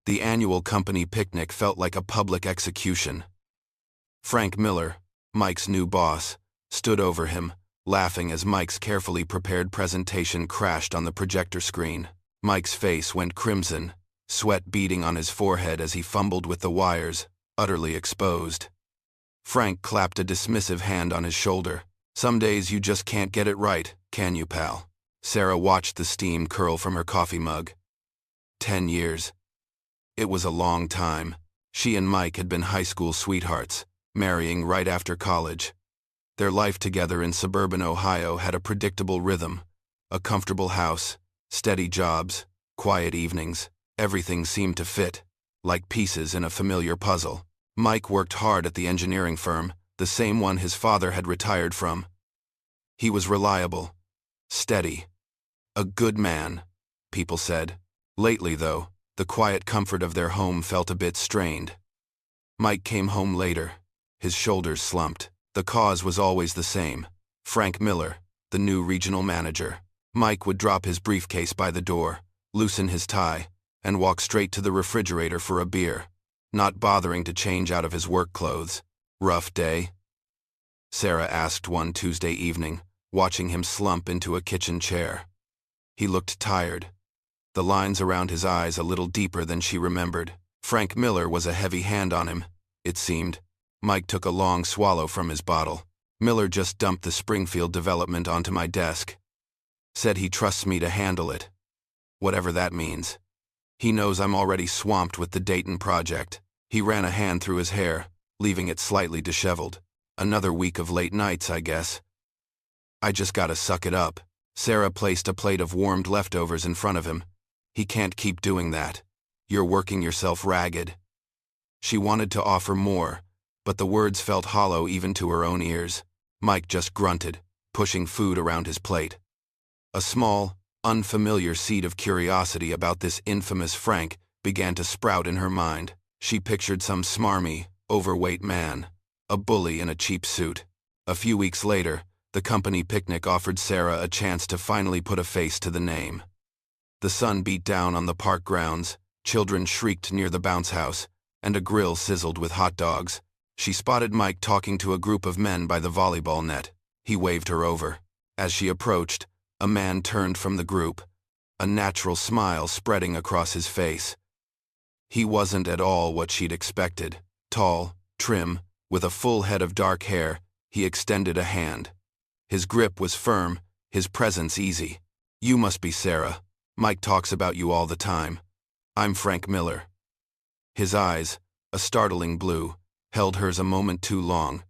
The annual company picnic felt like a public execution. Frank Miller, Mike's new boss, stood over him, laughing as Mike's carefully prepared presentation crashed on the projector screen. Mike's face went crimson, sweat beading on his forehead as he fumbled with the wires, utterly exposed. Frank clapped a dismissive hand on his shoulder. "Some days you just can't get it right, can you, pal?" Sarah watched the steam curl from her coffee mug. 10 years. It was a long time. She and Mike had been high school sweethearts, marrying right after college. Their life together in suburban Ohio had a predictable rhythm, a comfortable house, steady jobs, quiet evenings. Everything seemed to fit, like pieces in a familiar puzzle. Mike worked hard at the engineering firm, the same one his father had retired from. He was reliable, steady, a good man, people said. Lately, though, the quiet comfort of their home felt a bit strained. Mike came home later, his shoulders slumped. The cause was always the same: Frank Miller, the new regional manager. Mike would drop his briefcase by the door, loosen his tie, and walk straight to the refrigerator for a beer, not bothering to change out of his work clothes. "Rough day?" Sarah asked one Tuesday evening, watching him slump into a kitchen chair. He looked tired, the lines around his eyes a little deeper than she remembered. Frank Miller was a heavy hand on him, it seemed. Mike took a long swallow from his bottle. "Miller just dumped the Springfield development onto my desk. Said he trusts me to handle it. Whatever that means. He knows I'm already swamped with the Dayton project." He ran a hand through his hair, leaving it slightly disheveled. "Another week of late nights, I guess. I just gotta suck it up." Sarah placed a plate of warmed leftovers in front of him. "He can't keep doing that. You're working yourself ragged." She wanted to offer more, but the words felt hollow even to her own ears. Mike just grunted, pushing food around his plate. A small, unfamiliar seed of curiosity about this infamous Frank began to sprout in her mind. She pictured some smarmy, overweight man, a bully in a cheap suit. A few weeks later, the company picnic offered Sarah a chance to finally put a face to the name. The sun beat down on the park grounds, children shrieked near the bounce house, and a grill sizzled with hot dogs. She spotted Mike talking to a group of men by the volleyball net. He waved her over. As she approached, a man turned from the group, a natural smile spreading across his face. He wasn't at all what she'd expected. Tall, trim, with a full head of dark hair, he extended a hand. His grip was firm, his presence easy. "You must be Sarah. Mike talks about you all the time. I'm Frank Miller." His eyes, a startling blue, held hers a moment too long.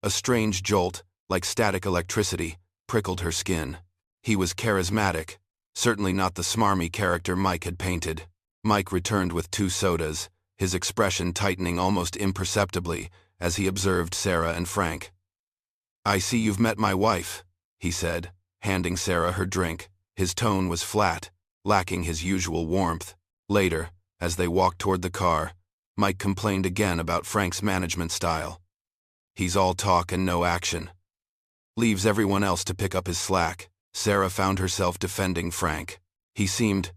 A strange jolt, like static electricity, prickled her skin. He was charismatic, certainly not the smarmy character Mike had painted. Mike returned with 2 sodas, his expression tightening almost imperceptibly as he observed Sarah and Frank. "I see you've met my wife," he said, handing Sarah her drink. His tone was flat, lacking his usual warmth. Later, as they walked toward the car, Mike complained again about Frank's management style. "He's all talk and no action. Leaves everyone else to pick up his slack." Sarah found herself defending Frank. "He seemed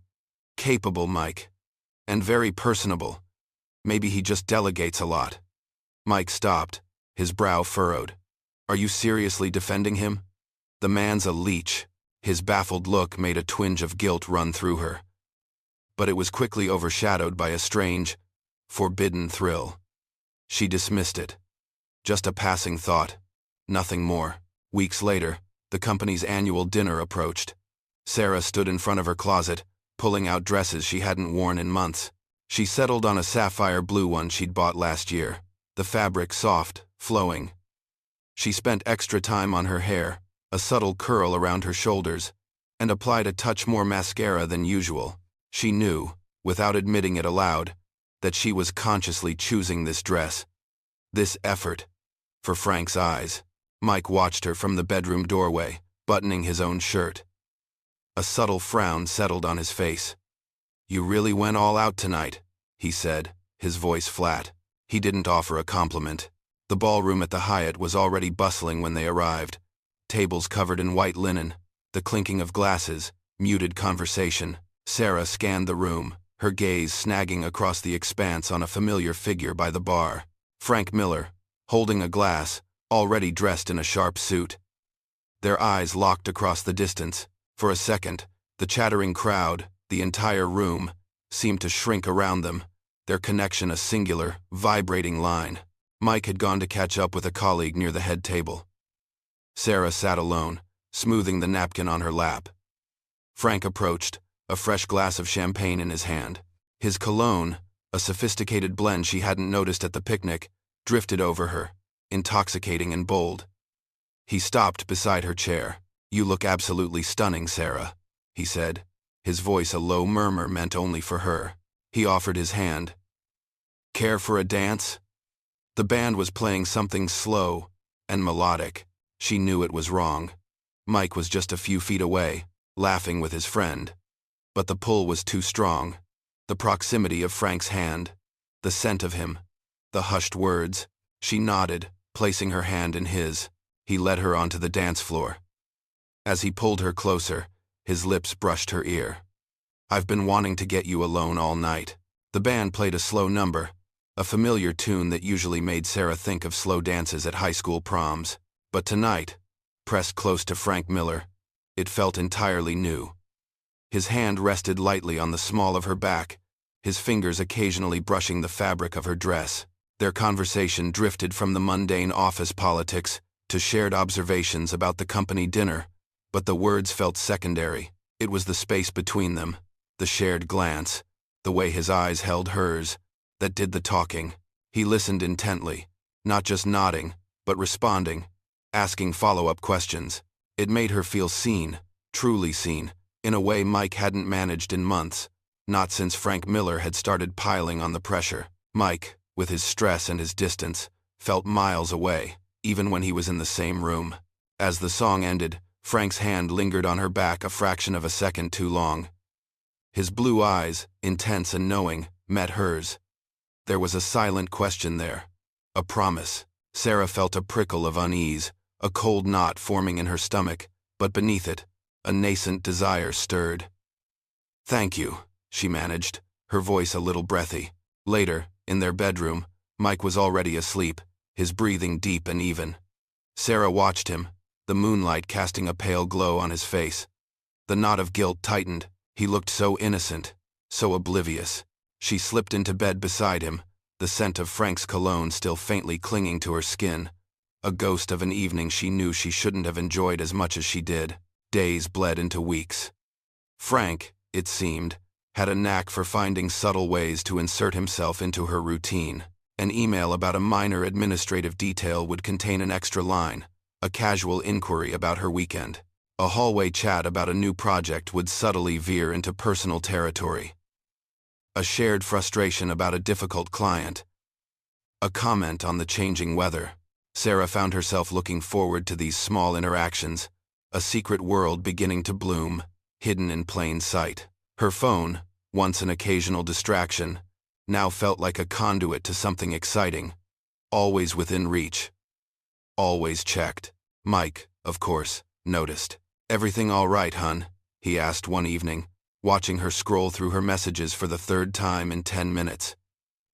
capable, Mike, and very personable. Maybe he just delegates a lot." Mike stopped, his brow furrowed. "Are you seriously defending him? The man's a leech." His baffled look made a twinge of guilt run through her. But it was quickly overshadowed by a strange, forbidden thrill. She dismissed it. Just a passing thought, nothing more. Weeks later, the company's annual dinner approached. Sarah stood in front of her closet, pulling out dresses she hadn't worn in months. She settled on a sapphire blue one she'd bought last year, the fabric soft, flowing. She spent extra time on her hair, a subtle curl around her shoulders, and applied a touch more mascara than usual. She knew, without admitting it aloud, that she was consciously choosing this dress, this effort, for Frank's eyes. Mike watched her from the bedroom doorway, buttoning his own shirt. A subtle frown settled on his face. "You really went all out tonight," he said, his voice flat. He didn't offer a compliment. The ballroom at the Hyatt was already bustling when they arrived. Tables covered in white linen, the clinking of glasses, muted conversation. Sarah scanned the room, her gaze snagging across the expanse on a familiar figure by the bar. Frank Miller, holding a glass, already dressed in a sharp suit. Their eyes locked across the distance. For a second, the chattering crowd, the entire room, seemed to shrink around them, their connection a singular, vibrating line. Mike had gone to catch up with a colleague near the head table. Sarah sat alone, smoothing the napkin on her lap. Frank approached, a fresh glass of champagne in his hand. His cologne, a sophisticated blend she hadn't noticed at the picnic, drifted over her, intoxicating and bold. He stopped beside her chair. "You look absolutely stunning, Sarah," he said, his voice a low murmur meant only for her. He offered his hand. "Care for a dance?" The band was playing something slow and melodic. She knew it was wrong. Mike was just a few feet away, laughing with his friend. But the pull was too strong. The proximity of Frank's hand, the scent of him, the hushed words. She nodded, placing her hand in his. He led her onto the dance floor. As he pulled her closer, his lips brushed her ear. "I've been wanting to get you alone all night." The band played a slow number, a familiar tune that usually made Sarah think of slow dances at high school proms. But tonight, pressed close to Frank Miller, it felt entirely new. His hand rested lightly on the small of her back, his fingers occasionally brushing the fabric of her dress. Their conversation drifted from the mundane office politics to shared observations about the company dinner, but the words felt secondary. It was the space between them, the shared glance, the way his eyes held hers, that did the talking. He listened intently, not just nodding, but responding, asking follow-up questions. It made her feel seen, truly seen, in a way Mike hadn't managed in months, not since Frank Miller had started piling on the pressure. Mike, with his stress and his distance, felt miles away, even when he was in the same room. As the song ended, Frank's hand lingered on her back a fraction of a second too long. His blue eyes, intense and knowing, met hers. There was a silent question there, a promise. Sarah felt a prickle of unease, a cold knot forming in her stomach, but beneath it, a nascent desire stirred. "Thank you," she managed, her voice a little breathy. Later, in their bedroom, Mike was already asleep, his breathing deep and even. Sarah watched him, the moonlight casting a pale glow on his face. The knot of guilt tightened. He looked so innocent, so oblivious. She slipped into bed beside him, the scent of Frank's cologne still faintly clinging to her skin, a ghost of an evening she knew she shouldn't have enjoyed as much as she did. Days bled into weeks. Frank, it seemed, had a knack for finding subtle ways to insert himself into her routine. An email about a minor administrative detail would contain an extra line, a casual inquiry about her weekend. A hallway chat about a new project would subtly veer into personal territory. A shared frustration about a difficult client. A comment on the changing weather. Sarah found herself looking forward to these small interactions, a secret world beginning to bloom, hidden in plain sight. Her phone, once an occasional distraction, now felt like a conduit to something exciting, always within reach. Always checked. Mike, of course, noticed. "Everything all right, hun?" he asked one evening, watching her scroll through her messages for the third time in 10 minutes.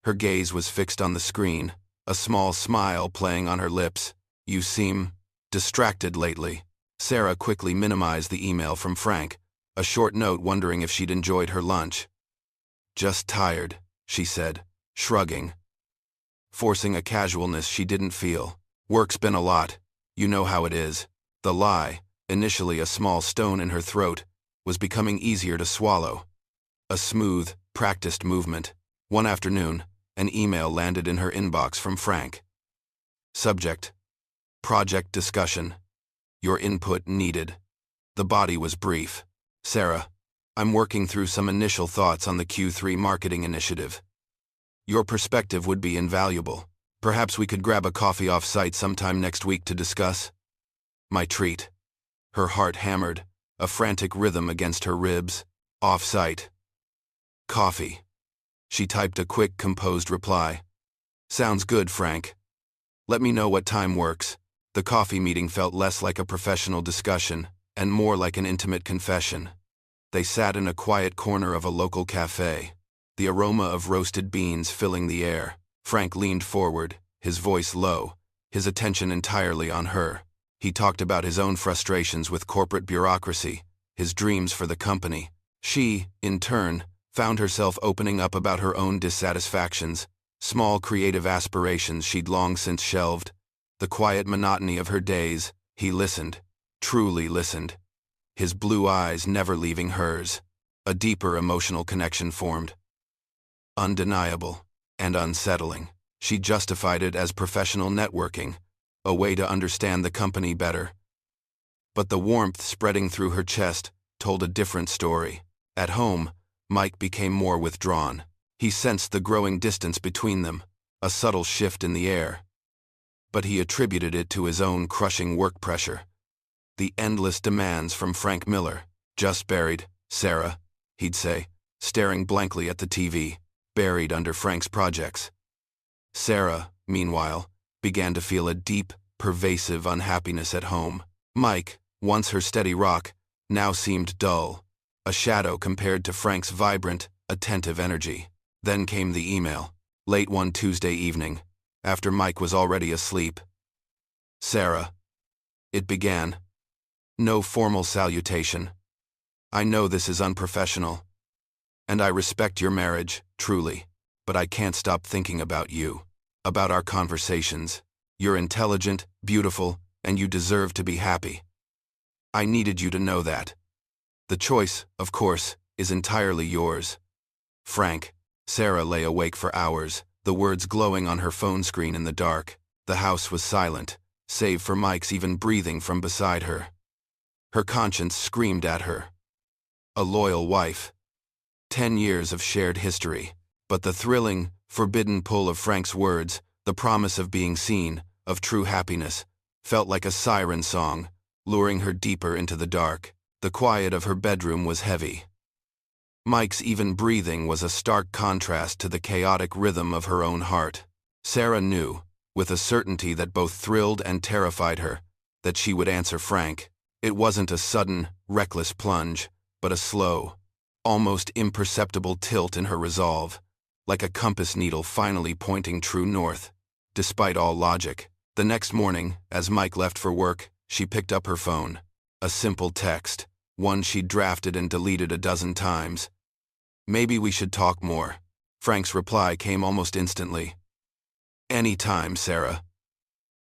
Her gaze was fixed on the screen, a small smile playing on her lips. "You seem distracted lately." Sarah quickly minimized the email from Frank, a short note wondering if she'd enjoyed her lunch. "Just tired," she said, shrugging, forcing a casualness she didn't feel. "Work's been a lot. You know how it is." The lie, initially a small stone in her throat, was becoming easier to swallow. A smooth, practiced movement. One afternoon, an email landed in her inbox from Frank. Subject: Project discussion. Your input needed. The body was brief. "Sarah, I'm working through some initial thoughts on the Q3 marketing initiative. Your perspective would be invaluable. Perhaps we could grab a coffee off-site sometime next week to discuss." My treat. Her heart hammered, a frantic rhythm against her ribs. Off-site. Coffee. She typed a quick, composed reply. "Sounds good, Frank. Let me know what time works." The coffee meeting felt less like a professional discussion and more like an intimate confession. They sat in a quiet corner of a local cafe. the aroma of roasted beans filling the air. Frank leaned forward, his voice low, his attention entirely on her. He talked about his own frustrations with corporate bureaucracy, his dreams for the company. She, in turn, found herself opening up about her own dissatisfactions, small creative aspirations she'd long since shelved. The quiet monotony of her days. He listened, truly listened, his blue eyes never leaving hers. A deeper emotional connection formed. Undeniable and unsettling. She justified it as professional networking, a way to understand the company better. But the warmth spreading through her chest told a different story. At home, Mike became more withdrawn. He sensed the growing distance between them, a subtle shift in the air. But he attributed it to his own crushing work pressure. The endless demands from Frank Miller. Just buried, Sarah, he'd say, staring blankly at the TV, buried under Frank's projects. Sarah, meanwhile, began to feel a deep, pervasive unhappiness at home. Mike, once her steady rock, now seemed dull, a shadow compared to Frank's vibrant, attentive energy. Then came the email, late one Tuesday evening, after Mike was already asleep. Sarah. It began. No formal salutation. I know this is unprofessional, and I respect your marriage, truly, but I can't stop thinking about you, about our conversations. You're intelligent, beautiful, and you deserve to be happy. I needed you to know that. The choice, of course, is entirely yours. Frank. Sarah lay awake for hours, the words glowing on her phone screen in the dark. The house was silent, save for Mike's even breathing from beside her. Her conscience screamed at her. A loyal wife. 10 years of shared history. But the thrilling, forbidden pull of Frank's words, the promise of being seen, of true happiness, felt like a siren song, luring her deeper into the dark. The quiet of her bedroom was heavy. Mike's even breathing was a stark contrast to the chaotic rhythm of her own heart. Sarah knew, with a certainty that both thrilled and terrified her, that she would answer Frank. It wasn't a sudden, reckless plunge, but a slow, almost imperceptible tilt in her resolve, like a compass needle finally pointing true north. Despite all logic, the next morning, as Mike left for work, she picked up her phone. A simple text, one she'd drafted and deleted a dozen times. Maybe we should talk more. Frank's reply came almost instantly. Anytime, Sarah.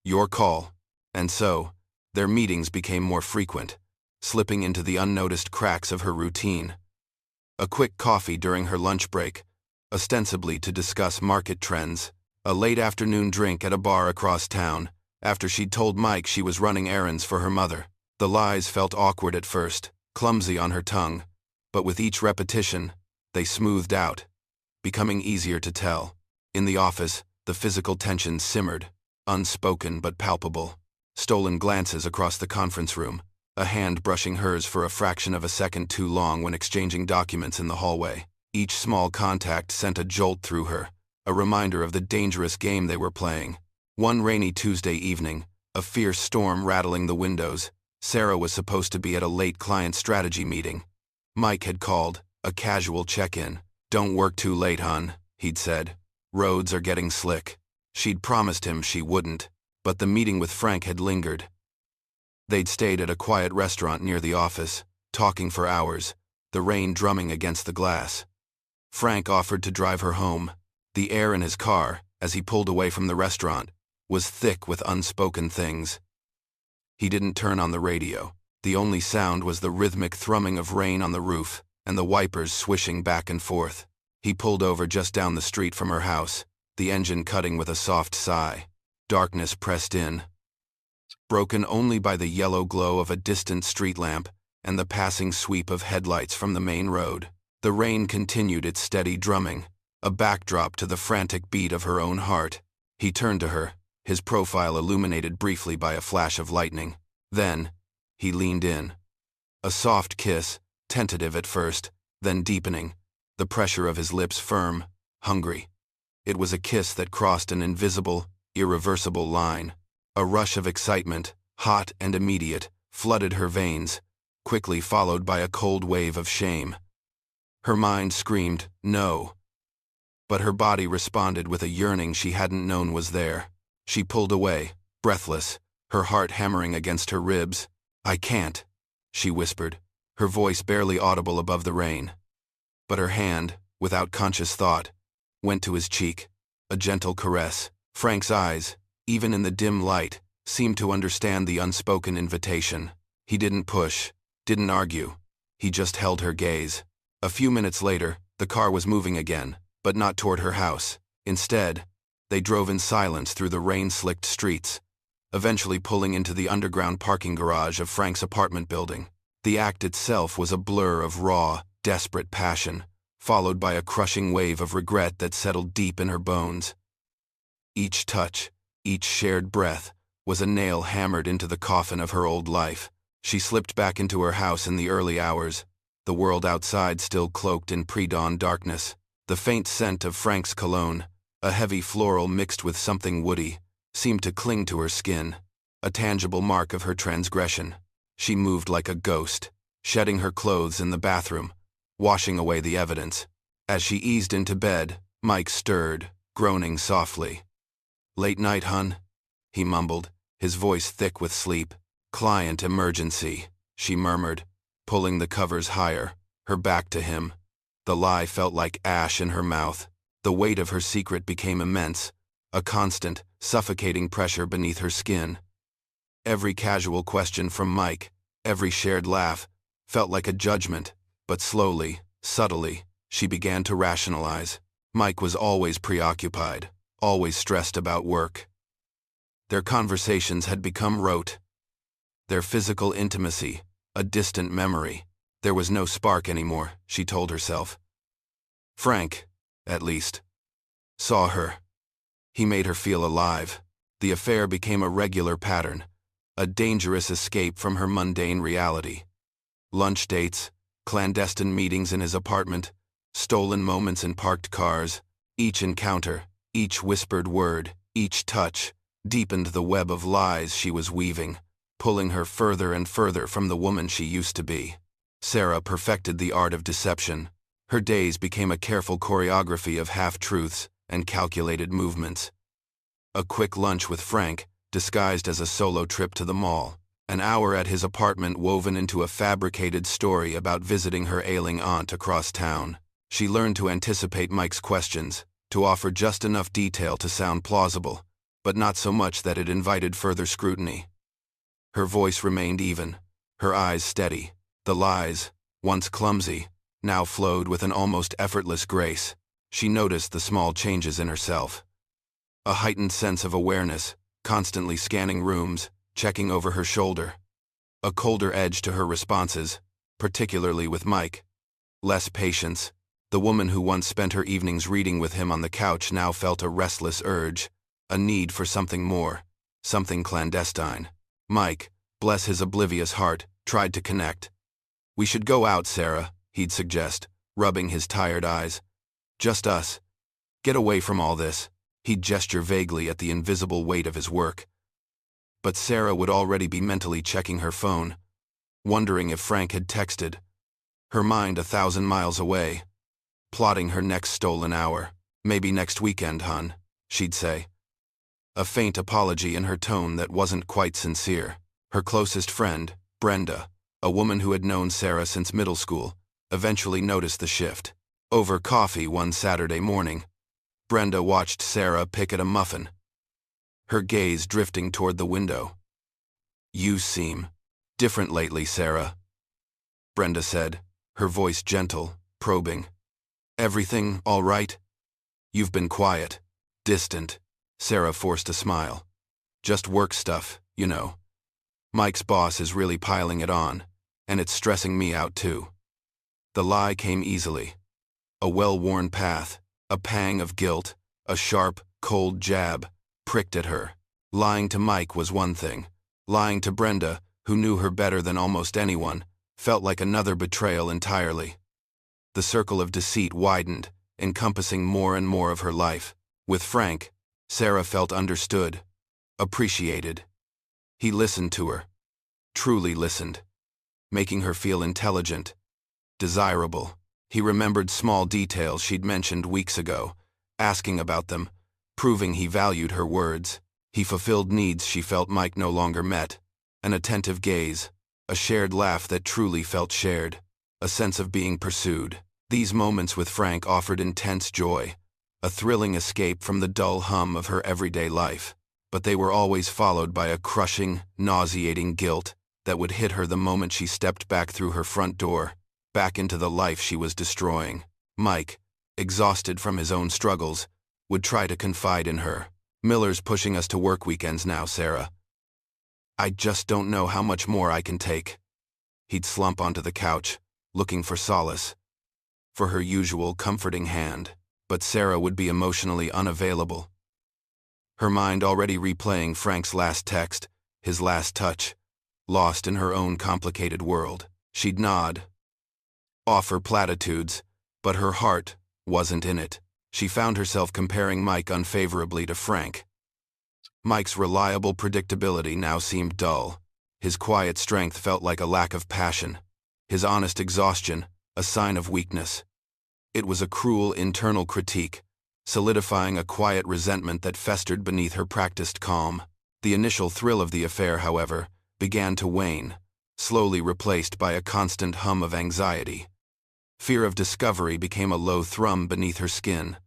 Your call. And so, their meetings became more frequent, slipping into the unnoticed cracks of her routine. A quick coffee during her lunch break, ostensibly to discuss market trends. A late afternoon drink at a bar across town, after she'd told Mike she was running errands for her mother. The lies felt awkward at first, clumsy on her tongue, but with each repetition, they smoothed out, becoming easier to tell. In the office, the physical tension simmered, unspoken but palpable. Stolen glances across the conference room, a hand brushing hers for a fraction of a second too long when exchanging documents in the hallway. Each small contact sent a jolt through her, a reminder of the dangerous game they were playing. One rainy Tuesday evening, a fierce storm rattling the windows, Sarah was supposed to be at a late client strategy meeting. Mike had called, a casual check-in. Don't work too late, hon, he'd said. Roads are getting slick. She'd promised him she wouldn't, but the meeting with Frank had lingered. They'd stayed at a quiet restaurant near the office, talking for hours, the rain drumming against the glass. Frank offered to drive her home. The air in his car, as he pulled away from the restaurant, was thick with unspoken things. He didn't turn on the radio. The only sound was the rhythmic thrumming of rain on the roof and the wipers swishing back and forth. He pulled over just down the street from her house, the engine cutting with a soft sigh. Darkness pressed in, broken only by the yellow glow of a distant street lamp and the passing sweep of headlights from the main road. The rain continued its steady drumming, a backdrop to the frantic beat of her own heart. He turned to her, his profile illuminated briefly by a flash of lightning. Then, he leaned in. A soft kiss, tentative at first, then deepening, the pressure of his lips firm, hungry. It was a kiss that crossed an invisible, irreversible line. A rush of excitement, hot and immediate, flooded her veins, quickly followed by a cold wave of shame. Her mind screamed, no, but her body responded with a yearning she hadn't known was there. She pulled away, breathless, her heart hammering against her ribs. "I can't," she whispered, her voice barely audible above the rain. But her hand, without conscious thought, went to his cheek, a gentle caress. Frank's eyes, even in the dim light, seemed to understand the unspoken invitation. He didn't push, didn't argue. He just held her gaze. A few minutes later, the car was moving again, but not toward her house. Instead, they drove in silence through the rain-slicked streets, eventually pulling into the underground parking garage of Frank's apartment building. The act itself was a blur of raw, desperate passion, followed by a crushing wave of regret that settled deep in her bones. Each touch, each shared breath, was a nail hammered into the coffin of her old life. She slipped back into her house in the early hours, the world outside still cloaked in pre-dawn darkness. The faint scent of Frank's cologne, a heavy floral mixed with something woody, seemed to cling to her skin, a tangible mark of her transgression. She moved like a ghost, shedding her clothes in the bathroom, washing away the evidence. As she eased into bed, Mike stirred, groaning softly. "Late night, hun?" he mumbled, his voice thick with sleep. "Client emergency," she murmured, pulling the covers higher, her back to him. The lie felt like ash in her mouth. The weight of her secret became immense, a constant, suffocating pressure beneath her skin. Every casual question from Mike, every shared laugh, felt like a judgment, but slowly, subtly, she began to rationalize. Mike was always preoccupied, always stressed about work. Their conversations had become rote. Their physical intimacy, a distant memory. There was no spark anymore, she told herself. Frank, at least, saw her. He made her feel alive. The affair became a regular pattern, a dangerous escape from her mundane reality. Lunch dates, clandestine meetings in his apartment, stolen moments in parked cars. Each encounter, each whispered word, each touch, deepened the web of lies she was weaving, pulling her further and further from the woman she used to be. Sarah perfected the art of deception. Her days became a careful choreography of half-truths and calculated movements. A quick lunch with Frank, disguised as a solo trip to the mall. An hour at his apartment woven into a fabricated story about visiting her ailing aunt across town. She learned to anticipate Mike's questions, to offer just enough detail to sound plausible, but not so much that it invited further scrutiny. Her voice remained even, her eyes steady. The lies, once clumsy, now flowed with an almost effortless grace. She noticed the small changes in herself. A heightened sense of awareness, constantly scanning rooms, checking over her shoulder. A colder edge to her responses, particularly with Mike. Less patience. The woman who once spent her evenings reading with him on the couch now felt a restless urge, a need for something more, something clandestine. Mike, bless his oblivious heart, tried to connect. "We should go out, Sarah," he'd suggest, rubbing his tired eyes. "Just us. Get away from all this." He'd gesture vaguely at the invisible weight of his work. But Sarah would already be mentally checking her phone, wondering if Frank had texted. Her mind 1,000 miles away, plotting her next stolen hour. "Maybe next weekend, hun," she'd say. A faint apology in her tone that wasn't quite sincere. Her closest friend, Brenda, a woman who had known Sarah since middle school, eventually noticed the shift. Over coffee one Saturday morning, Brenda watched Sarah pick at a muffin, her gaze drifting toward the window. "You seem different lately, Sarah," Brenda said, her voice gentle, probing. "Everything all right?" "You've been quiet, distant." Sarah forced a smile. "Just work stuff, you know. Mike's boss is really piling it on, and it's stressing me out too." The lie came easily. A well-worn path, a pang of guilt, a sharp, cold jab, pricked at her. Lying to Mike was one thing. Lying to Brenda, who knew her better than almost anyone, felt like another betrayal entirely. The circle of deceit widened, encompassing more and more of her life. With Frank, Sarah felt understood, appreciated. He listened to her, truly listened, making her feel intelligent, desirable. He remembered small details she'd mentioned weeks ago, asking about them, proving he valued her words. He fulfilled needs she felt Mike no longer met. An attentive gaze, a shared laugh that truly felt shared, a sense of being pursued. These moments with Frank offered intense joy, a thrilling escape from the dull hum of her everyday life. But they were always followed by a crushing, nauseating guilt that would hit her the moment she stepped back through her front door, back into the life she was destroying. Mike, exhausted from his own struggles, would try to confide in her. "Miller's pushing us to work weekends now, Sarah. I just don't know how much more I can take." He'd slump onto the couch, looking for solace, for her usual comforting hand, but Sarah would be emotionally unavailable. Her mind already replaying Frank's last text, his last touch, lost in her own complicated world. She'd nod, offer platitudes, but her heart wasn't in it. She found herself comparing Mike unfavorably to Frank. Mike's reliable predictability now seemed dull. His quiet strength felt like a lack of passion. His honest exhaustion, a sign of weakness. It was a cruel internal critique, solidifying a quiet resentment that festered beneath her practiced calm. The initial thrill of the affair, however, began to wane, slowly replaced by a constant hum of anxiety. Fear of discovery became a low thrum beneath her skin,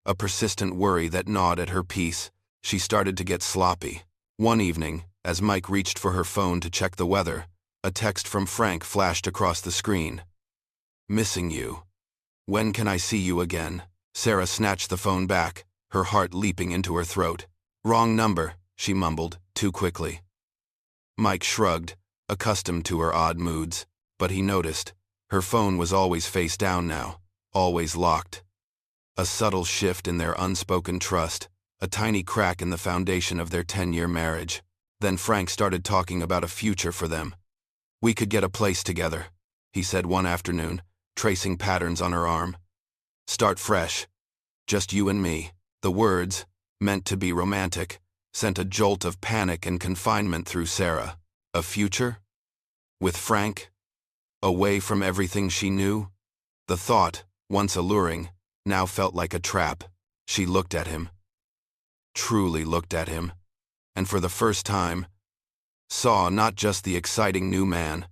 a persistent worry that gnawed at her peace. She started to get sloppy. One evening, as Mike reached for her phone to check the weather, a text from Frank flashed across the screen. "Missing you. When can I see you again?" Sarah snatched the phone back, her heart leaping into her throat. "Wrong number," she mumbled, too quickly. Mike shrugged, accustomed to her odd moods, but he noticed. Her phone was always face down now, always locked. A subtle shift in their unspoken trust, a tiny crack in the foundation of their 10-year marriage. Then Frank started talking about a future for them. "We could get a place together," he said one afternoon, tracing patterns on her arm. "Start fresh. Just you and me." The words, meant to be romantic, sent a jolt of panic and confinement through Sarah. A future? With Frank? Away from everything she knew? The thought, once alluring, now felt like a trap. She looked at him. Truly looked at him. And for the first time, saw not just the exciting new man,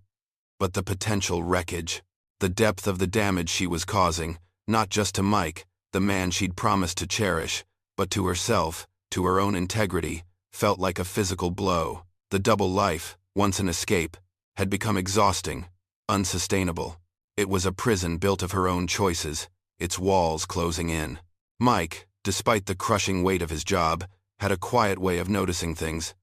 but the potential wreckage, the depth of the damage she was causing, not just to Mike, the man she'd promised to cherish, but to herself, to her own integrity, felt like a physical blow. The double life, once an escape, had become exhausting, unsustainable. It was a prison built of her own choices, its walls closing in. Mike, despite the crushing weight of his job, had a quiet way of noticing things.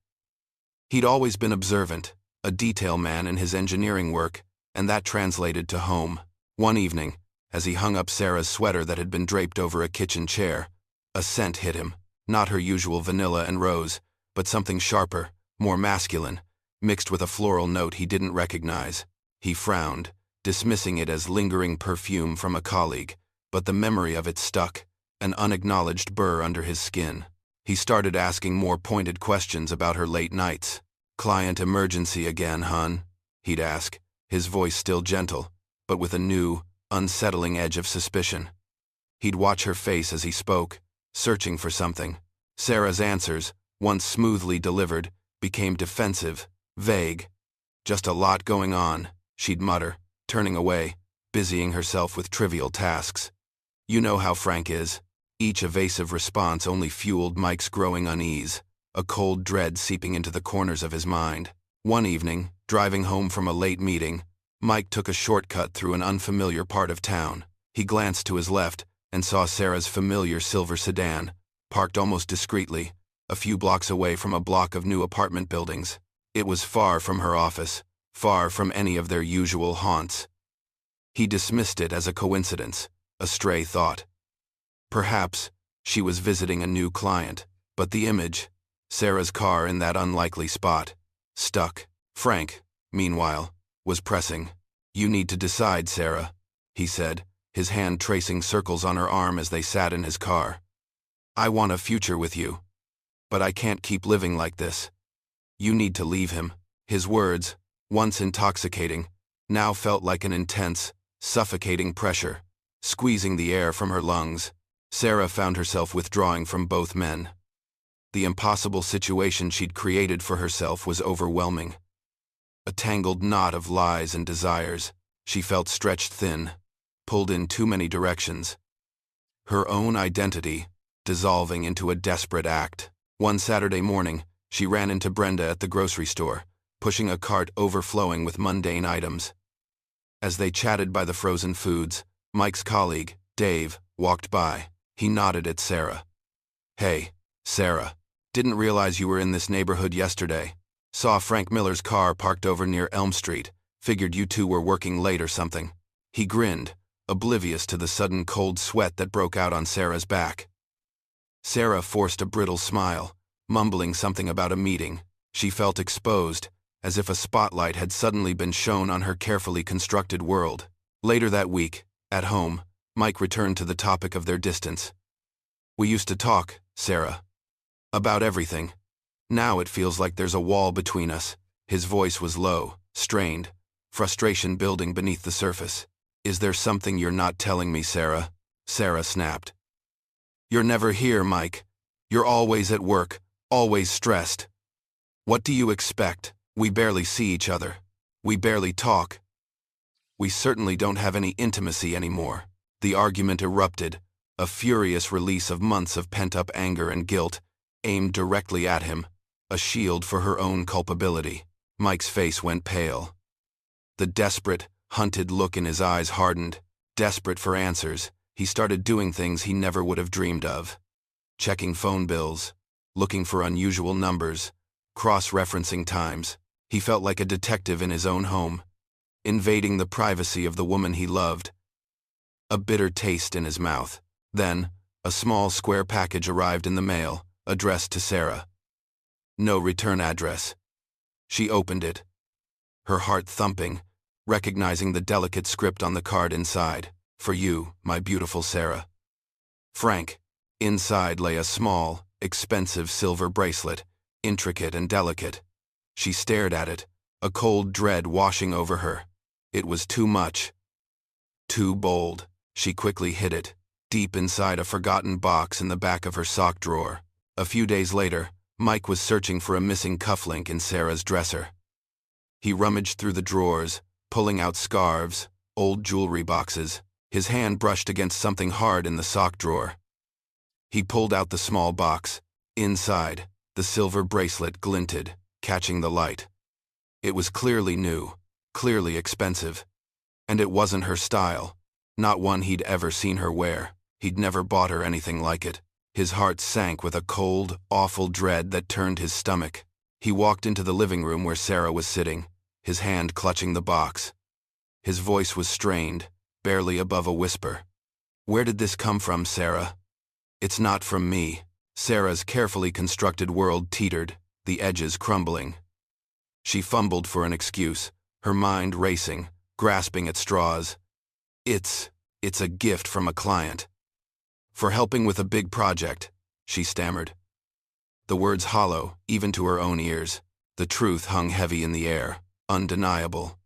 He'd always been observant, a detail man in his engineering work, and that translated to home. One evening, as he hung up Sarah's sweater that had been draped over a kitchen chair, a scent hit him, not her usual vanilla and rose, but something sharper, more masculine, mixed with a floral note he didn't recognize. He frowned, dismissing it as lingering perfume from a colleague, but the memory of it stuck, an unacknowledged burr under his skin. He started asking more pointed questions about her late nights. "Client emergency again, hun?" he'd ask, his voice still gentle, but with a new, unsettling edge of suspicion. He'd watch her face as he spoke, searching for something. Sarah's answers, once smoothly delivered, became defensive, vague. "Just a lot going on," she'd mutter, turning away, busying herself with trivial tasks. You know how Frank is. Each evasive response only fueled Mike's growing unease, a cold dread seeping into the corners of his mind. One evening, driving home from a late meeting, Mike took a shortcut through an unfamiliar part of town. He glanced to his left and saw Sarah's familiar silver sedan, parked almost discreetly, a few blocks away from a block of new apartment buildings. It was far from her office, far from any of their usual haunts. He dismissed it as a coincidence, a stray thought. Perhaps she was visiting a new client, but the image, Sarah's car in that unlikely spot, stuck. Frank, meanwhile, was pressing. "You need to decide, Sarah," he said, his hand tracing circles on her arm as they sat in his car. "I want a future with you, but I can't keep living like this. You need to leave him." His words, once intoxicating, now felt like an intense, suffocating pressure, squeezing the air from her lungs. Sarah found herself withdrawing from both men. The impossible situation she'd created for herself was overwhelming. A tangled knot of lies and desires, she felt stretched thin, pulled in too many directions. Her own identity dissolving into a desperate act. One Saturday morning, she ran into Brenda at the grocery store, pushing a cart overflowing with mundane items. As they chatted by the frozen foods, Mike's colleague, Dave, walked by. He nodded at Sarah. "Hey, Sarah. Didn't realize you were in this neighborhood yesterday. Saw Frank Miller's car parked over near Elm Street. Figured you two were working late or something." He grinned, oblivious to the sudden cold sweat that broke out on Sarah's back. Sarah forced a brittle smile, mumbling something about a meeting. She felt exposed, as if a spotlight had suddenly been shone on her carefully constructed world. Later that week, at home, Mike returned to the topic of their distance. "We used to talk, Sarah. About everything. Now it feels like there's a wall between us." His voice was low, strained, frustration building beneath the surface. "Is there something you're not telling me, Sarah?" Sarah snapped. "You're never here, Mike. You're always at work, always stressed. What do you expect? We barely see each other. We barely talk. We certainly don't have any intimacy anymore." The argument erupted, a furious release of months of pent-up anger and guilt, aimed directly at him, a shield for her own culpability. Mike's face went pale. The desperate, hunted look in his eyes hardened. Desperate for answers, he started doing things he never would have dreamed of. Checking phone bills, looking for unusual numbers, cross-referencing times. He felt like a detective in his own home, invading the privacy of the woman he loved. A bitter taste in his mouth. Then, a small square package arrived in the mail, addressed to Sarah. No return address. She opened it, her heart thumping, recognizing the delicate script on the card inside. "For you, my beautiful Sarah. Frank." Inside lay a small, expensive silver bracelet, intricate and delicate. She stared at it, a cold dread washing over her. It was too much. Too bold. She quickly hid it, deep inside a forgotten box in the back of her sock drawer. A few days later, Mike was searching for a missing cufflink in Sarah's dresser. He rummaged through the drawers, pulling out scarves, old jewelry boxes. His hand brushed against something hard in the sock drawer. He pulled out the small box. Inside, the silver bracelet glinted, catching the light. It was clearly new, clearly expensive. And it wasn't her style, not one he'd ever seen her wear. He'd never bought her anything like it. His heart sank with a cold, awful dread that turned his stomach. He walked into the living room where Sarah was sitting, his hand clutching the box. His voice was strained, barely above a whisper. "Where did this come from, Sarah?" "It's not from me." Sarah's carefully constructed world teetered, the edges crumbling. She fumbled for an excuse, her mind racing, grasping at straws. It's a gift from a client. For helping with a big project," she stammered. The words hollow, even to her own ears. The truth hung heavy in the air, undeniable.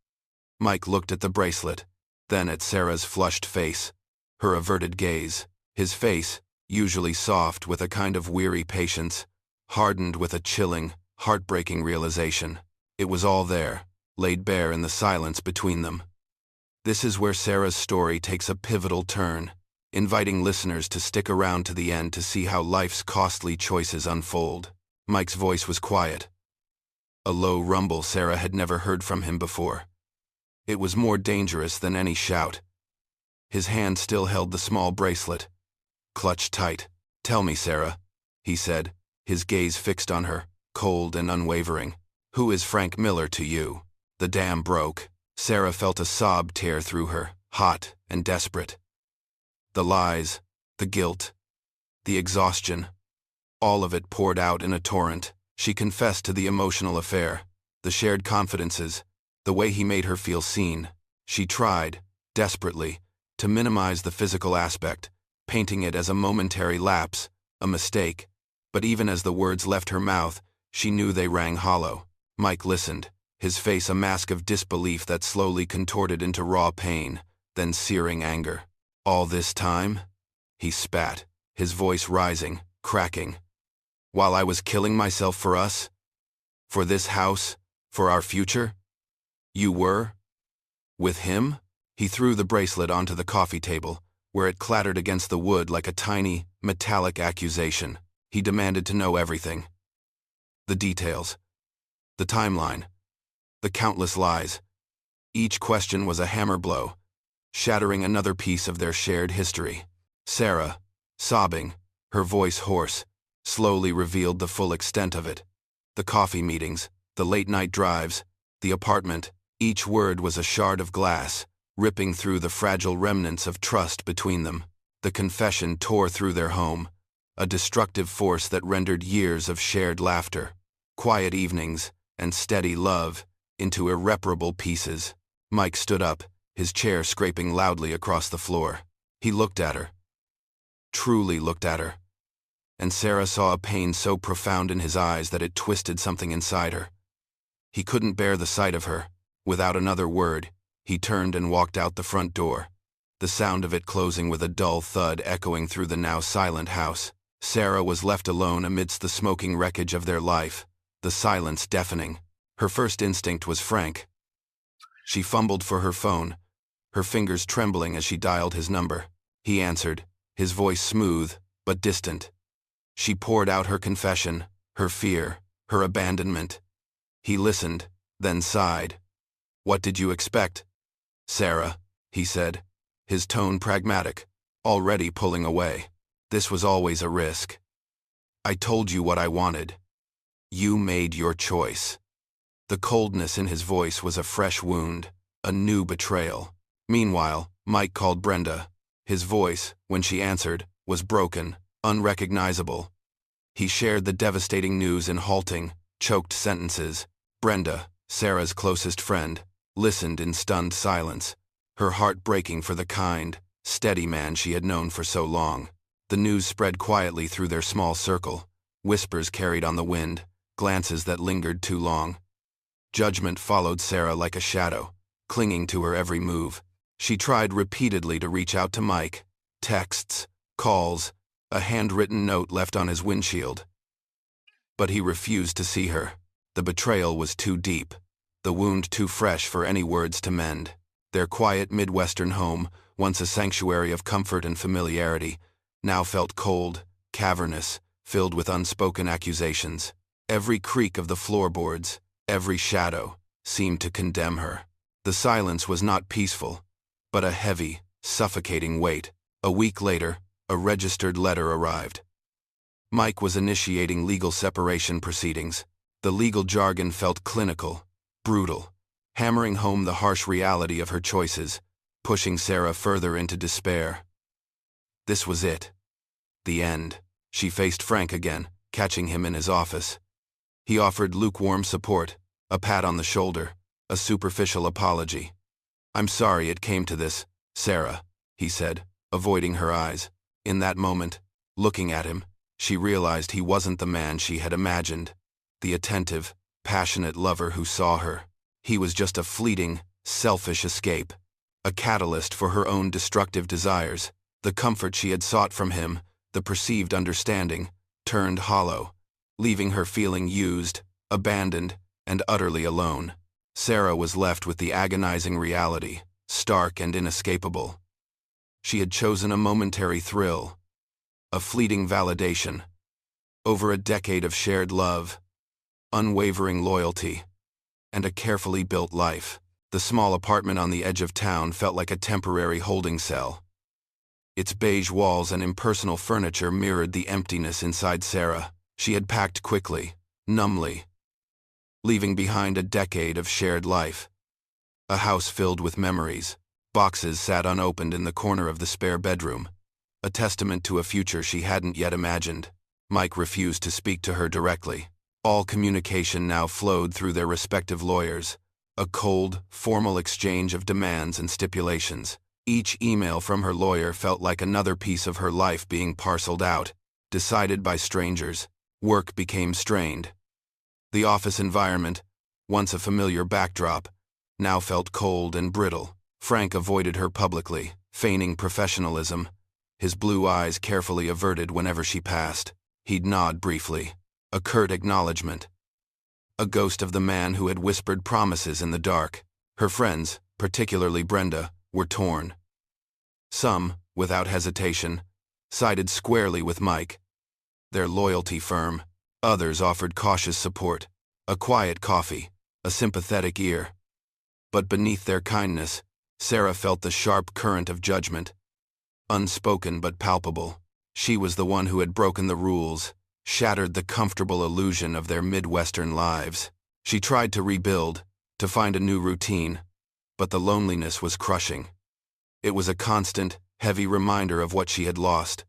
Mike looked at the bracelet, then at Sarah's flushed face, her averted gaze. His face, usually soft with a kind of weary patience, hardened with a chilling, heartbreaking realization. It was all there, laid bare in the silence between them. This is where Sarah's story takes a pivotal turn, inviting listeners to stick around to the end to see how life's costly choices unfold. Mike's voice was quiet, a low rumble Sarah had never heard from him before. It was more dangerous than any shout. His hand still held the small bracelet, clutched tight. "Tell me, Sarah," he said, his gaze fixed on her, cold and unwavering. "Who is Frank Miller to you?" The dam broke. Sarah felt a sob tear through her, hot and desperate. The lies, the guilt, the exhaustion, all of it poured out in a torrent. She confessed to the emotional affair, the shared confidences, the way he made her feel seen. She tried, desperately, to minimize the physical aspect, painting it as a momentary lapse, a mistake. But even as the words left her mouth, she knew they rang hollow. Mike listened, his face a mask of disbelief that slowly contorted into raw pain, then searing anger. "All this time?" he spat. his voice rising, cracking. While I was killing myself for us? For this house? For our future? You were? With him? He threw the bracelet onto the coffee table, where it clattered against the wood like a tiny, metallic accusation. He demanded to know everything. The details. The timeline. The countless lies. Each question was a hammer blow, shattering another piece of their shared history. Sarah, sobbing, her voice hoarse, slowly revealed the full extent of it. The coffee meetings, the late-night drives, the apartment, each word was a shard of glass, ripping through the fragile remnants of trust between them. The confession tore through their home, a destructive force that rendered years of shared laughter, quiet evenings, and steady love into irreparable pieces. Mike stood up, his chair scraping loudly across the floor. He looked at her. Truly looked at her. And Sarah saw a pain so profound in his eyes that it twisted something inside her. He couldn't bear the sight of her. Without another word, he turned and walked out the front door, the sound of it closing with a dull thud echoing through the now silent house. Sarah was left alone amidst the smoking wreckage of their life, the silence deafening. Her first instinct was Frank. She fumbled for her phone, her fingers trembling as she dialed his number. He answered, his voice smooth but distant. She poured out her confession, her fear, her abandonment. He listened, then sighed. "What did you expect?" "Sarah," he said, his tone pragmatic, already pulling away. "This was always a risk. I told you what I wanted. You made your choice." The coldness in his voice was a fresh wound, a new betrayal. Meanwhile, Mike called Brenda. His voice, when she answered, was broken, unrecognizable. He shared the devastating news in halting, choked sentences. Brenda, Sarah's closest friend, listened in stunned silence, her heart breaking for the kind, steady man she had known for so long. The news spread quietly through their small circle, whispers carried on the wind, glances that lingered too long. Judgment followed Sarah like a shadow, clinging to her every move. She tried repeatedly to reach out to Mike, texts, calls, a handwritten note left on his windshield. But he refused to see her. The betrayal was too deep, the wound too fresh for any words to mend. Their quiet Midwestern home, once a sanctuary of comfort and familiarity, now felt cold, cavernous, filled with unspoken accusations. Every creak of the floorboards, every shadow, seemed to condemn her. The silence was not peaceful, but a heavy, suffocating weight. A week later, a registered letter arrived. Mike was initiating legal separation proceedings. The legal jargon felt clinical, brutal, hammering home the harsh reality of her choices, pushing Sarah further into despair. This was it. The end. She faced Frank again, catching him in his office. He offered lukewarm support, a pat on the shoulder, a superficial apology. "I'm sorry it came to this, Sarah," he said, avoiding her eyes. In that moment, looking at him, she realized he wasn't the man she had imagined, the attentive, passionate lover who saw her. He was just a fleeting, selfish escape, a catalyst for her own destructive desires. The comfort she had sought from him, the perceived understanding, turned hollow, leaving her feeling used, abandoned, and utterly alone. Sarah was left with the agonizing reality, stark and inescapable. She had chosen a momentary thrill, a fleeting validation, over a decade of shared love, unwavering loyalty, and a carefully built life. The small apartment on the edge of town felt like a temporary holding cell. Its beige walls and impersonal furniture mirrored the emptiness inside Sarah. She had packed quickly, numbly, leaving behind a decade of shared life. A house filled with memories. Boxes sat unopened in the corner of the spare bedroom, a testament to a future she hadn't yet imagined. Mike refused to speak to her directly. All communication now flowed through their respective lawyers, a cold, formal exchange of demands and stipulations. Each email from her lawyer felt like another piece of her life being parceled out, decided by strangers. Work became strained. The office environment, once a familiar backdrop, now felt cold and brittle. Frank avoided her publicly, feigning professionalism, his blue eyes carefully averted whenever she passed. He'd nod briefly, a curt acknowledgement. A ghost of the man who had whispered promises in the dark. Her friends, particularly Brenda, were torn. Some, without hesitation, sided squarely with Mike, their loyalty firm. Others offered cautious support, a quiet coffee, a sympathetic ear. But beneath their kindness, Sarah felt the sharp current of judgment. Unspoken but palpable, she was the one who had broken the rules, shattered the comfortable illusion of their Midwestern lives. She tried to rebuild, to find a new routine, but the loneliness was crushing. It was a constant, heavy reminder of what she had lost,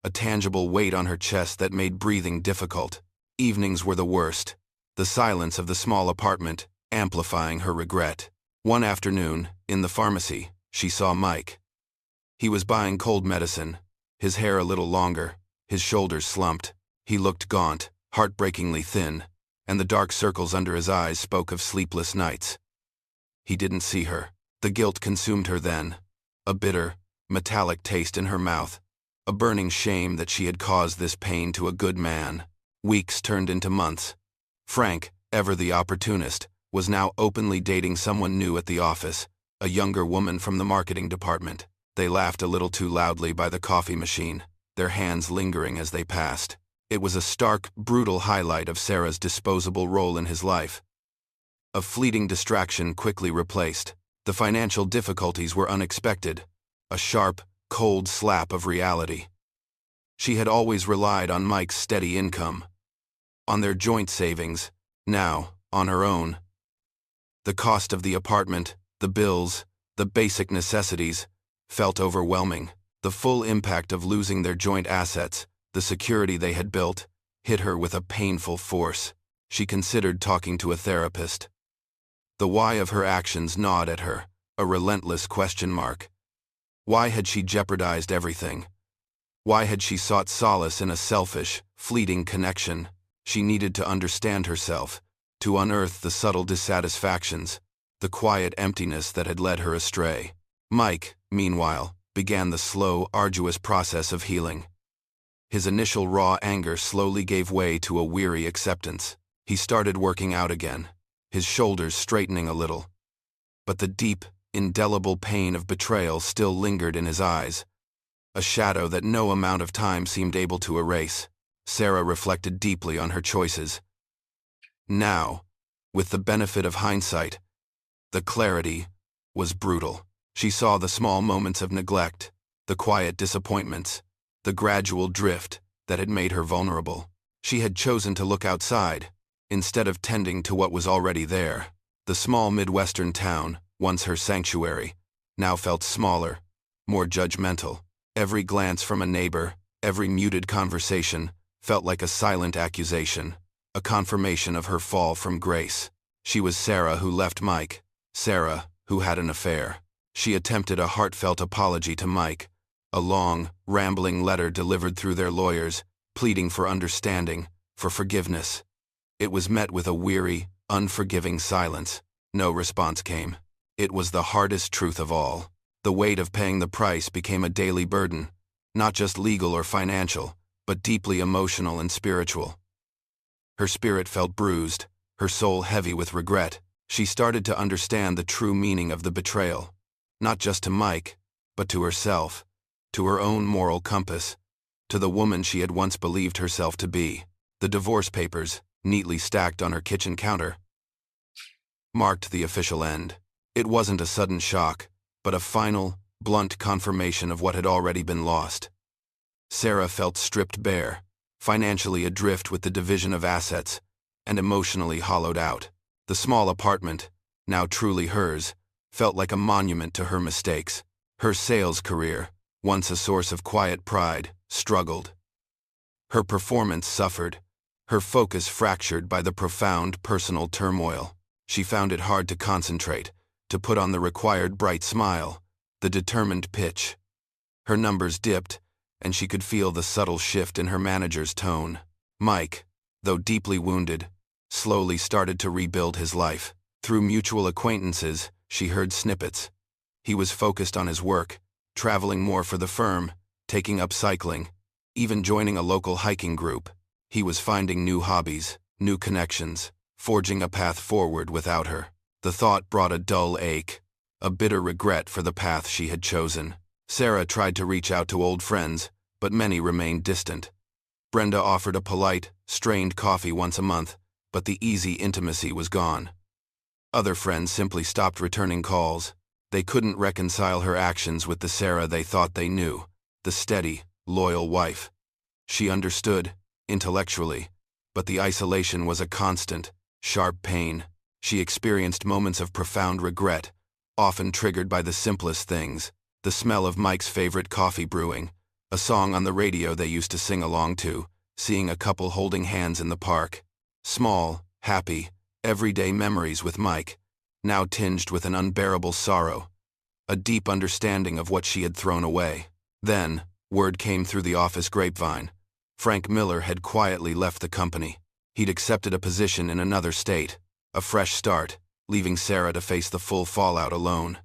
a tangible weight on her chest that made breathing difficult. Evenings were the worst, the silence of the small apartment amplifying her regret. One afternoon, in the pharmacy, she saw Mike. He was buying cold medicine, his hair a little longer, his shoulders slumped. He looked gaunt, heartbreakingly thin, and the dark circles under his eyes spoke of sleepless nights. He didn't see her. The guilt consumed her then, a bitter, metallic taste in her mouth, a burning shame that she had caused this pain to a good man. Weeks turned into months. Frank, ever the opportunist, was now openly dating someone new at the office, a younger woman from the marketing department. They laughed a little too loudly by the coffee machine, their hands lingering as they passed. It was a stark, brutal highlight of Sarah's disposable role in his life. A fleeting distraction quickly replaced. The financial difficulties were unexpected, a sharp, cold slap of reality. She had always relied on Mike's steady income, on their joint savings, now on her own. The cost of the apartment, the bills, the basic necessities, felt overwhelming. The full impact of losing their joint assets, the security they had built, hit her with a painful force. She considered talking to a therapist. The why of her actions gnawed at her, a relentless question mark. Why had she jeopardized everything? Why had she sought solace in a selfish, fleeting connection? She needed to understand herself, to unearth the subtle dissatisfactions, the quiet emptiness that had led her astray. Mike, meanwhile, began the slow, arduous process of healing. His initial raw anger slowly gave way to a weary acceptance. He started working out again, his shoulders straightening a little. But the deep, indelible pain of betrayal still lingered in his eyes, a shadow that no amount of time seemed able to erase. Sarah reflected deeply on her choices. Now, with the benefit of hindsight, the clarity was brutal. She saw the small moments of neglect, the quiet disappointments, the gradual drift that had made her vulnerable. She had chosen to look outside, instead of tending to what was already there. The small Midwestern town, once her sanctuary, now felt smaller, more judgmental. Every glance from a neighbor, every muted conversation, felt like a silent accusation, a confirmation of her fall from grace. She was Sarah who left Mike, Sarah who had an affair. She attempted a heartfelt apology to Mike, a long, rambling letter delivered through their lawyers, pleading for understanding, for forgiveness. It was met with a weary, unforgiving silence. No response came. It was the hardest truth of all. The weight of paying the price became a daily burden, not just legal or financial, but deeply emotional and spiritual. Her spirit felt bruised, her soul heavy with regret. She started to understand the true meaning of the betrayal, not just to Mike, but to herself, to her own moral compass, to the woman she had once believed herself to be. The divorce papers, neatly stacked on her kitchen counter, marked the official end. It wasn't a sudden shock, but a final, blunt confirmation of what had already been lost. Sarah felt stripped bare, financially adrift with the division of assets, and emotionally hollowed out. The small apartment, now truly hers, felt like a monument to her mistakes. Her sales career, once a source of quiet pride, struggled. Her performance suffered, her focus fractured by the profound personal turmoil. She found it hard to concentrate, to put on the required bright smile, the determined pitch. Her numbers dipped, and she could feel the subtle shift in her manager's tone. Mike, though deeply wounded, slowly started to rebuild his life. Through mutual acquaintances, she heard snippets. He was focused on his work, traveling more for the firm, taking up cycling, even joining a local hiking group. He was finding new hobbies, new connections, forging a path forward without her. The thought brought a dull ache, a bitter regret for the path she had chosen. Sarah tried to reach out to old friends, but many remained distant. Brenda offered a polite, strained coffee once a month, but the easy intimacy was gone. Other friends simply stopped returning calls. They couldn't reconcile her actions with the Sarah they thought they knew, the steady, loyal wife. She understood, intellectually, but the isolation was a constant, sharp pain. She experienced moments of profound regret, often triggered by the simplest things: the smell of Mike's favorite coffee brewing, a song on the radio they used to sing along to, seeing a couple holding hands in the park. Small, happy, everyday memories with Mike, now tinged with an unbearable sorrow, a deep understanding of what she had thrown away. Then, word came through the office grapevine. Frank Miller had quietly left the company. He'd accepted a position in another state, a fresh start, leaving Sarah to face the full fallout alone.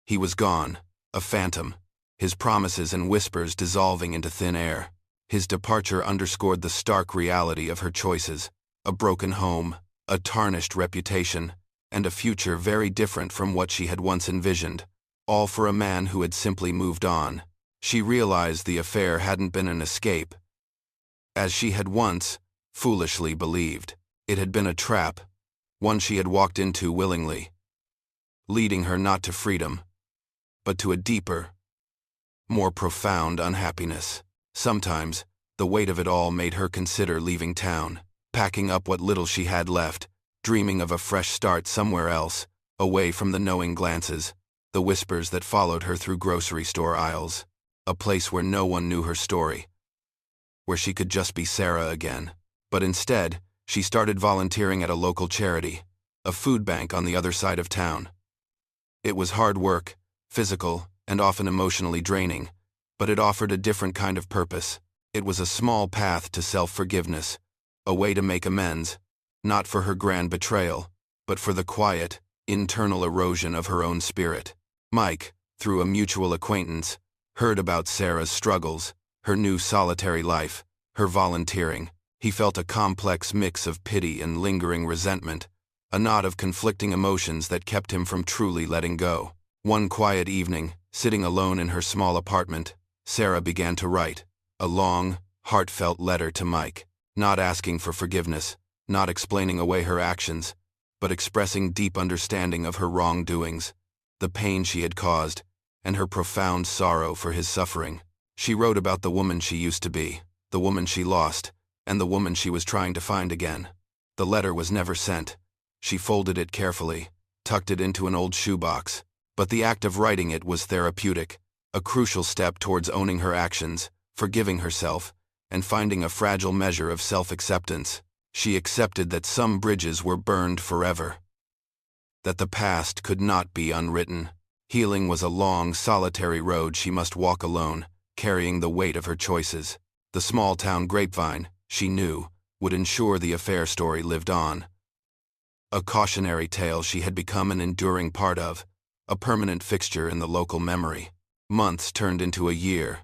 He was gone, a phantom, his promises and whispers dissolving into thin air. His departure underscored the stark reality of her choices: a broken home, a tarnished reputation, and a future very different from what she had once envisioned, all for a man who had simply moved on. She realized the affair hadn't been an escape, as she had once, foolishly believed. It had been a trap, one she had walked into willingly, leading her not to freedom, but to a deeper, more profound unhappiness. Sometimes, the weight of it all made her consider leaving town, packing up what little she had left, dreaming of a fresh start somewhere else, away from the knowing glances, the whispers that followed her through grocery store aisles, a place where no one knew her story, where she could just be Sarah again. But instead, she started volunteering at a local charity, a food bank on the other side of town. It was hard work, physical, and often emotionally draining, but it offered a different kind of purpose. It was a small path to self-forgiveness, a way to make amends, not for her grand betrayal, but for the quiet, internal erosion of her own spirit. Mike, through a mutual acquaintance, heard about Sarah's struggles, her new solitary life, her volunteering. He felt a complex mix of pity and lingering resentment, a knot of conflicting emotions that kept him from truly letting go. One quiet evening, sitting alone in her small apartment, Sarah began to write a long, heartfelt letter to Mike, not asking for forgiveness, not explaining away her actions, but expressing deep understanding of her wrongdoings, the pain she had caused, and her profound sorrow for his suffering. She wrote about the woman she used to be, the woman she lost, and the woman she was trying to find again. The letter was never sent. She folded it carefully, tucked it into an old shoebox, but the act of writing it was therapeutic, a crucial step towards owning her actions, forgiving herself, and finding a fragile measure of self-acceptance. She accepted that some bridges were burned forever, that the past could not be unwritten. Healing was a long, solitary road she must walk alone, carrying the weight of her choices. The small-town grapevine, she knew, would ensure the affair story lived on. A cautionary tale she had become an enduring part of, a permanent fixture in the local memory. Months turned into a year.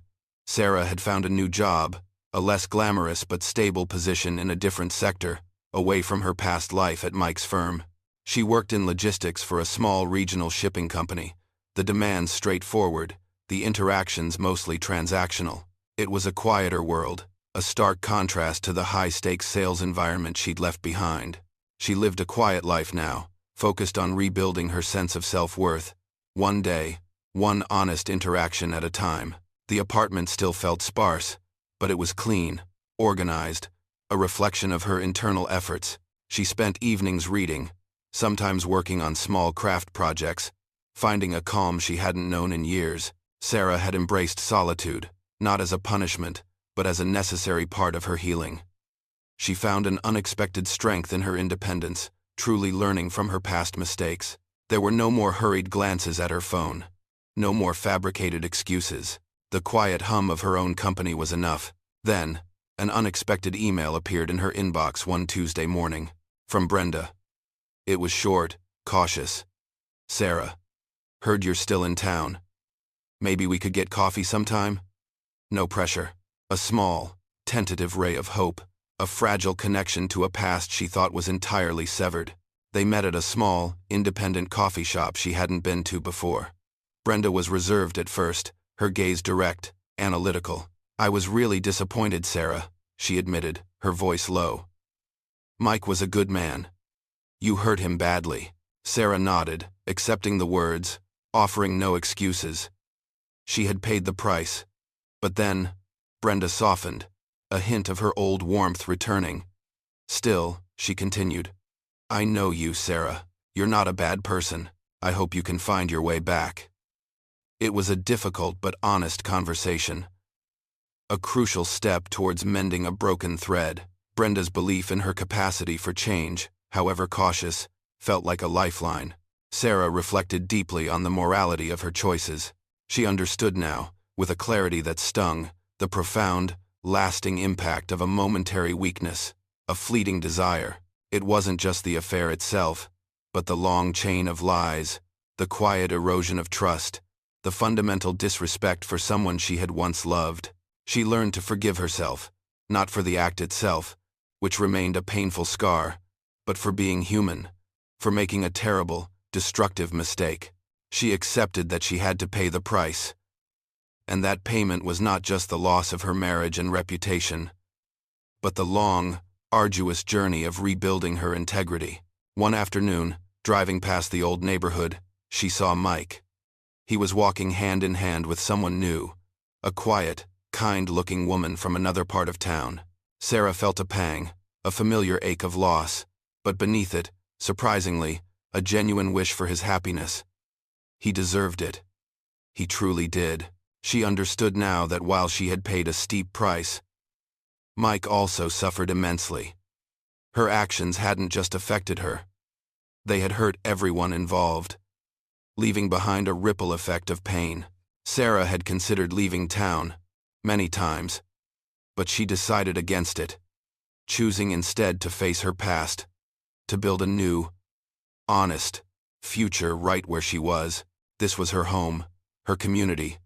Sarah had found a new job, a less glamorous but stable position in a different sector, away from her past life at Mike's firm. She worked in logistics for a small regional shipping company, the demands straightforward, the interactions mostly transactional. It was a quieter world, a stark contrast to the high-stakes sales environment she'd left behind. She lived a quiet life now, focused on rebuilding her sense of self-worth. One day, one honest interaction at a time. The apartment still felt sparse, but it was clean, organized, a reflection of her internal efforts. She spent evenings reading, sometimes working on small craft projects, finding a calm she hadn't known in years. Sarah had embraced solitude, not as a punishment, but as a necessary part of her healing. She found an unexpected strength in her independence, truly learning from her past mistakes. There were no more hurried glances at her phone, no more fabricated excuses. The quiet hum of her own company was enough. Then, an unexpected email appeared in her inbox one Tuesday morning, from Brenda. It was short, cautious. "Sarah, heard you're still in town. Maybe we could get coffee sometime?" No pressure. A small, tentative ray of hope, a fragile connection to a past she thought was entirely severed. They met at a small, independent coffee shop she hadn't been to before. Brenda was reserved at first, her gaze direct, analytical. "I was really disappointed, Sarah," she admitted, her voice low. "Mike was a good man. You hurt him badly." Sarah nodded, accepting the words, offering no excuses. She had paid the price. But then, Brenda softened, a hint of her old warmth returning. "Still," she continued, "I know you, Sarah. You're not a bad person. I hope you can find your way back." It was a difficult but honest conversation. A crucial step towards mending a broken thread. Brenda's belief in her capacity for change, however cautious, felt like a lifeline. Sarah reflected deeply on the morality of her choices. She understood now, with a clarity that stung, the profound, lasting impact of a momentary weakness, a fleeting desire. It wasn't just the affair itself, but the long chain of lies, the quiet erosion of trust, the fundamental disrespect for someone she had once loved. She learned to forgive herself, not for the act itself, which remained a painful scar, but for being human, for making a terrible, destructive mistake. She accepted that she had to pay the price. And that payment was not just the loss of her marriage and reputation, but the long, arduous journey of rebuilding her integrity. One afternoon, driving past the old neighborhood, she saw Mike. He was walking hand in hand with someone new, a quiet, kind-looking woman from another part of town. Sarah felt a pang, a familiar ache of loss, but beneath it, surprisingly, a genuine wish for his happiness. He deserved it. He truly did. She understood now that while she had paid a steep price, Mike also suffered immensely. Her actions hadn't just affected her. They had hurt everyone involved, leaving behind a ripple effect of pain. Sarah had considered leaving town, many times, but she decided against it, choosing instead to face her past, to build a new, honest future right where she was. This was her home, her community,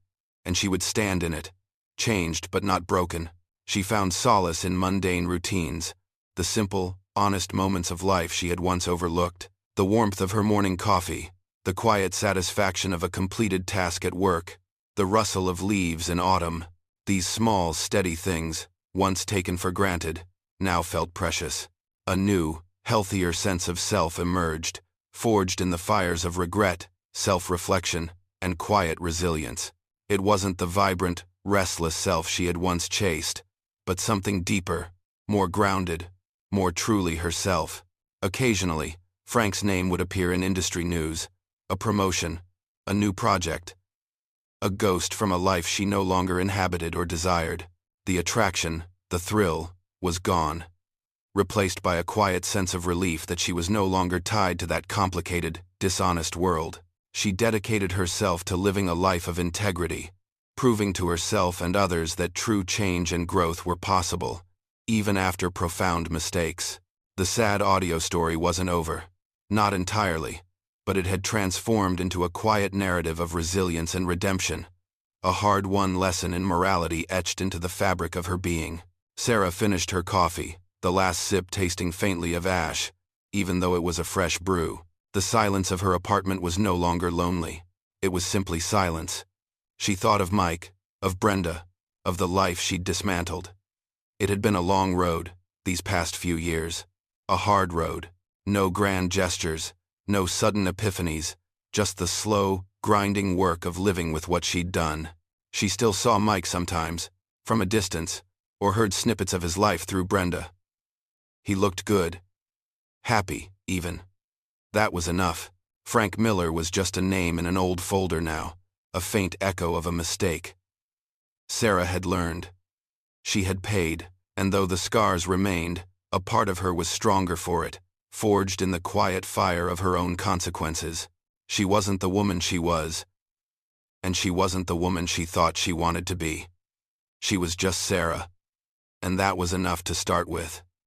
and she would stand in it, changed but not broken. She found solace in mundane routines, the simple, honest moments of life she had once overlooked, the warmth of her morning coffee, the quiet satisfaction of a completed task at work, the rustle of leaves in autumn. These small, steady things, once taken for granted, now felt precious. A new, healthier sense of self emerged, forged in the fires of regret, self-reflection, and quiet resilience. It wasn't the vibrant, restless self she had once chased, but something deeper, more grounded, more truly herself. Occasionally, Frank's name would appear in industry news, a promotion, a new project, a ghost from a life she no longer inhabited or desired. The attraction, the thrill, was gone, replaced by a quiet sense of relief that she was no longer tied to that complicated, dishonest world. She dedicated herself to living a life of integrity, proving to herself and others that true change and growth were possible, even after profound mistakes. The sad audio story wasn't over. Not entirely, but it had transformed into a quiet narrative of resilience and redemption, a hard-won lesson in morality etched into the fabric of her being. Sarah finished her coffee, the last sip tasting faintly of ash, even though it was a fresh brew. The silence of her apartment was no longer lonely. It was simply silence. She thought of Mike, of Brenda, of the life she'd dismantled. It had been a long road, these past few years. A hard road. No grand gestures, no sudden epiphanies, just the slow, grinding work of living with what she'd done. She still saw Mike sometimes, from a distance, or heard snippets of his life through Brenda. He looked good. Happy, even. That was enough. Frank Miller was just a name in an old folder now, a faint echo of a mistake. Sarah had learned. She had paid, and though the scars remained, a part of her was stronger for it, forged in the quiet fire of her own consequences. She wasn't the woman she was, and she wasn't the woman she thought she wanted to be. She was just Sarah, and that was enough to start with.